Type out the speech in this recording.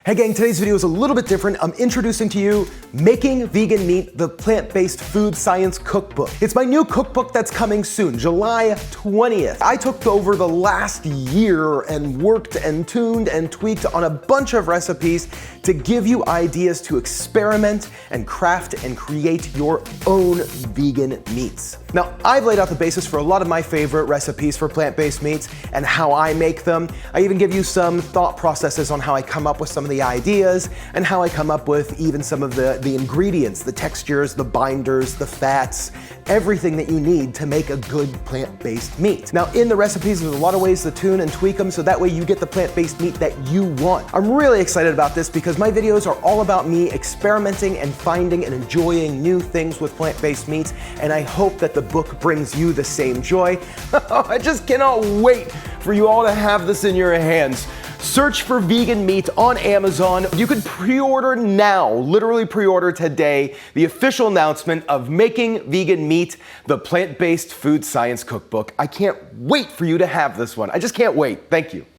Hey gang, today's video is a little bit different. I'm introducing to you Making Vegan Meat, the Plant-Based Food Science Cookbook. It's my new cookbook that's coming soon, July 20th. I took over the last year and worked and tuned and tweaked on a bunch of recipes to give you ideas to experiment and craft and create your own vegan meats. Now, I've laid out the basis for a lot of my favorite recipes for plant-based meats and how I make them. I even give you some thought processes on how I come up with some of the ideas and how I come up with even some of the ingredients, the textures, the binders, the fats, everything that you need to make a good plant-based meat. Now, in the recipes, there's a lot of ways to tune and tweak them so that way you get the plant-based meat that you want. I'm really excited about this because my videos are all about me experimenting and finding and enjoying new things with plant-based meats, and I hope that the book brings you the same joy. I just cannot wait for you all to have this in your hands. Search for vegan meat on Amazon. You can pre-order now, literally pre-order today, the official announcement of Making Vegan Meat, the Plant-Based Food Science Cookbook. I can't wait for you to have this one. I just can't wait. Thank you.